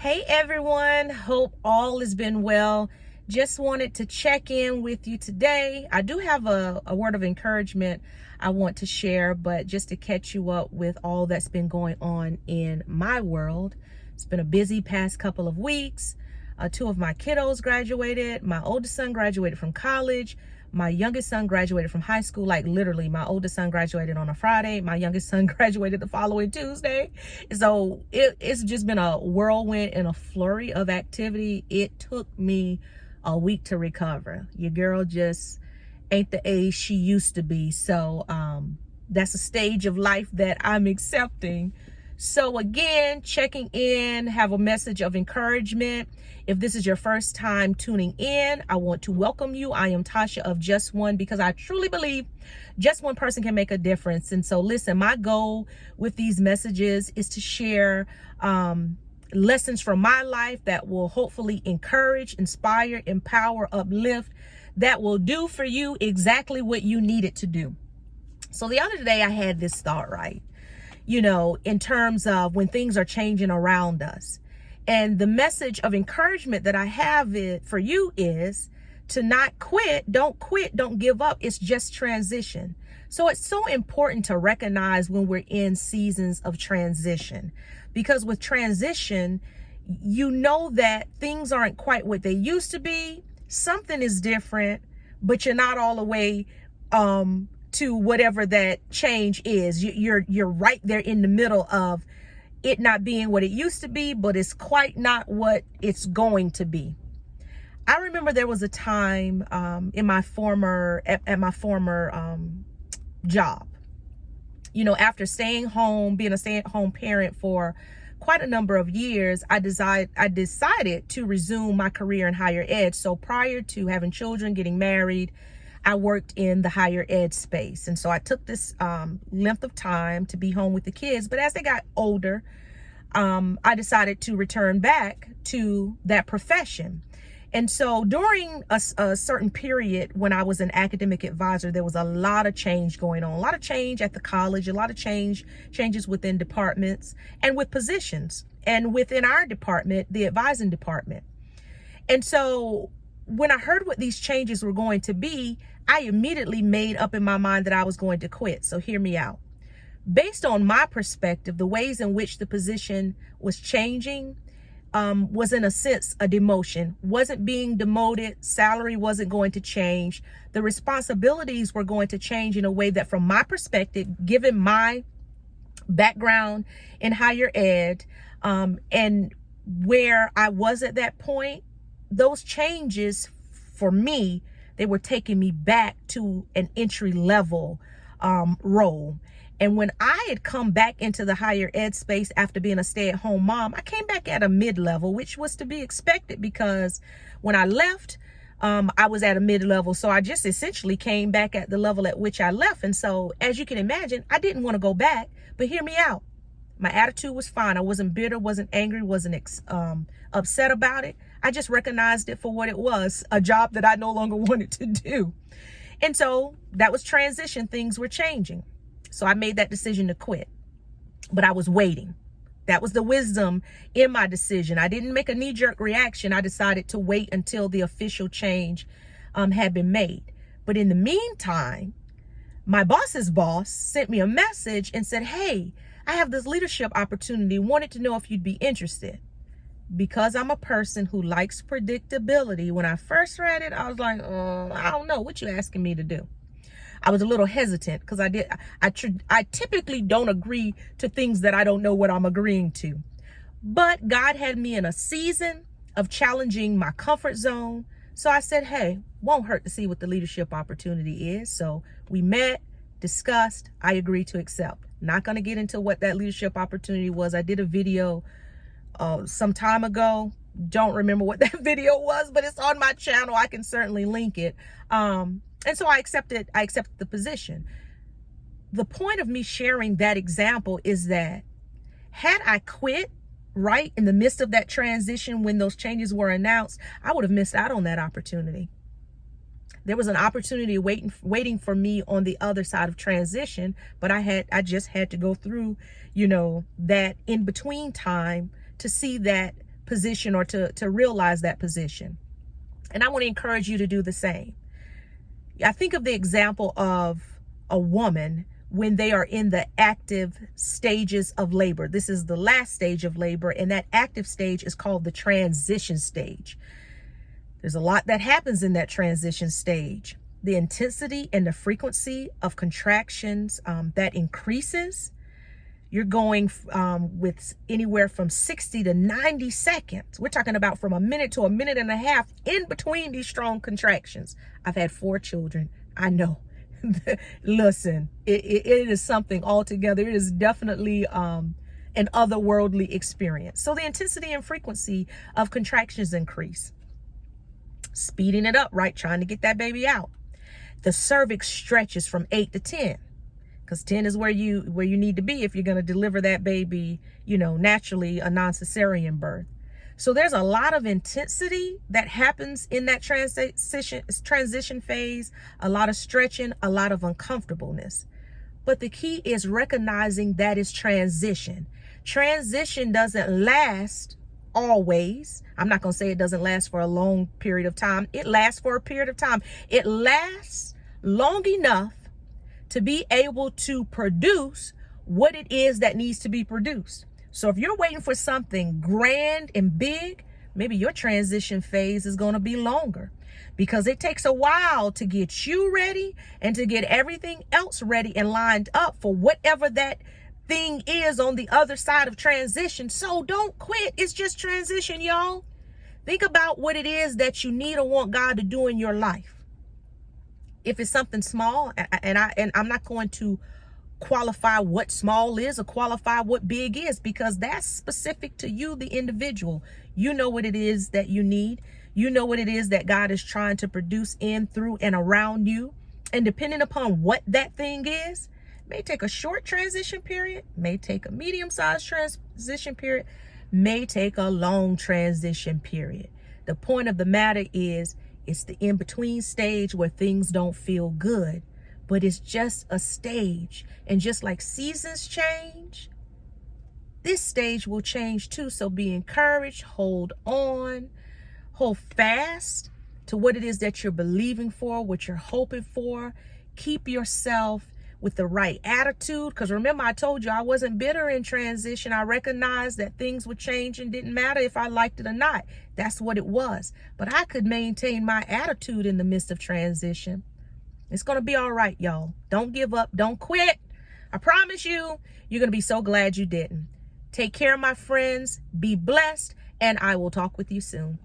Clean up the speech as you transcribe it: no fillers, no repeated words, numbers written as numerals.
Hey everyone, hope all has been well. Just wanted to check in with you today. I do have a word of encouragement I want to share, but just to catch you up with all that's been going on in my world. It's been a busy past couple of weeks. Two of my kiddos graduated. My oldest son graduated from college. My youngest son graduated from high school. Like literally, my oldest son graduated on a Friday. My youngest son graduated the following Tuesday. So it's just been a whirlwind and a flurry of activity. It took me a week to recover. Your girl just ain't the age she used to be. So that's a stage of life that I'm accepting. So again, checking in, have a message of encouragement. If this is your first time tuning in, I want to welcome you. I am Tasha of Just One, because I truly believe just one person can make a difference. And so listen, my goal with these messages is to share lessons from my life that will hopefully encourage, inspire, empower, uplift, that will do for you exactly what you need it to do. So the other day I had this thought, right? You know, in terms of when things are changing around us. And the message of encouragement that I have for you is to not quit, don't give up. It's just transition. So it's so important to recognize when we're in seasons of transition, because with transition, you know that things aren't quite what they used to be. Something is different, but you're not all the way, to whatever that change is. You're right there in the middle of it not being what it used to be, but it's quite not what it's going to be. I remember there was a time in my former job, you know, after staying home, being a stay-at-home parent for quite a number of years, I decided to resume my career in higher ed. So prior to having children, getting married, I worked in the higher ed space. And so I took this length of time to be home with the kids. But as they got older, I decided to return back to that profession. And so during a certain period when I was an academic advisor, there was a lot of change going on, a lot of change at the college, a lot of changes within departments and with positions, and within our department, the advising department. And so when I heard what these changes were going to be, I immediately made up in my mind that I was going to quit. So hear me out. Based on my perspective, the ways in which the position was changing was in a sense a demotion. Wasn't being demoted, salary wasn't going to change. The responsibilities were going to change in a way that, from my perspective, given my background in higher ed and where I was at that point, those changes for me, they were taking me back to an entry level role. And when I had come back into the higher ed space after being a stay-at-home mom, I came back at a mid-level, which was to be expected, because when I left, I was at a mid-level. So I just essentially came back at the level at which I left. And so, as you can imagine, I didn't want to go back. But hear me out. My attitude was fine. I wasn't bitter, wasn't angry, wasn't upset about it. I just recognized it for what it was, a job that I no longer wanted to do. And so that was transition. Things were changing. So I made that decision to quit, but I was waiting. That was the wisdom in my decision. I didn't make a knee-jerk reaction. I decided to wait until the official change had been made. But in the meantime, my boss's boss sent me a message and said, "Hey, I have this leadership opportunity. Wanted to know if you'd be interested." Because I'm a person who likes predictability, when I first read it, I was like, I don't know what you're asking me to do. I was a little hesitant because I typically don't agree to things that I don't know what I'm agreeing to. But God had me in a season of challenging my comfort zone. So I said, hey, won't hurt to see what the leadership opportunity is. So we met, discussed, I agreed to accept. Not going to get into what that leadership opportunity was. I did a video some time ago. Don't remember what that video was, but it's on my channel. I can certainly link it. And so I accepted the position. The point of me sharing that example is that had I quit right in the midst of that transition when those changes were announced, I would have missed out on that opportunity. There was an opportunity waiting for me on the other side of transition, but I just had to go through, you know, that in between time to see that position, or to realize that position. And I want to encourage you to do the same. I think of the example of a woman when they are in the active stages of labor. This is the last stage of labor, and that active stage is called the transition stage. There's a lot that happens in that transition stage. The intensity and the frequency of contractions that increases. You're going with anywhere from 60 to 90 seconds. We're talking about from a minute to a minute and a half in between these strong contractions. I've had 4 children. I know. Listen, it is something altogether. It is definitely an otherworldly experience. So the intensity and frequency of contractions increase. Speeding it up, right? Trying to get that baby out. The cervix stretches from 8 to 10. Because 10 is where you need to be if you're going to deliver that baby, naturally, a non-cesarean birth. So there's a lot of intensity that happens in that transition phase, a lot of stretching, a lot of uncomfortableness. But the key is recognizing that is transition. Transition doesn't last always. I'm not going to say it doesn't last for a long period of time. It lasts for a period of time. It lasts long enough to be able to produce what it is that needs to be produced. So if you're waiting for something grand and big, maybe your transition phase is going to be longer, because it takes a while to get you ready and to get everything else ready and lined up for whatever that thing is on the other side of transition. So don't quit. It's just transition, y'all. Think about what it is that you need or want God to do in your life. If it's something small, and I'm not going to qualify what small is or qualify what big is, because that's specific to you, the individual. You know what it is that you need. You know what it is that God is trying to produce in, through, and around you. And depending upon what that thing is, may take a short transition period, may take a medium-sized transition period, may take a long transition period. The point of the matter is, it's the in-between stage where things don't feel good, but it's just a stage. And just like seasons change, this stage will change too. So be encouraged, hold on, hold fast to what it is that you're believing for, what you're hoping for. Keep yourself with the right attitude. Because remember, I told you I wasn't bitter in transition. I recognized that things would change and didn't matter if I liked it or not. That's what it was. But I could maintain my attitude in the midst of transition. It's going to be all right, y'all. Don't give up. Don't quit. I promise you, you're going to be so glad you didn't. Take care, my friends. Be blessed. And I will talk with you soon.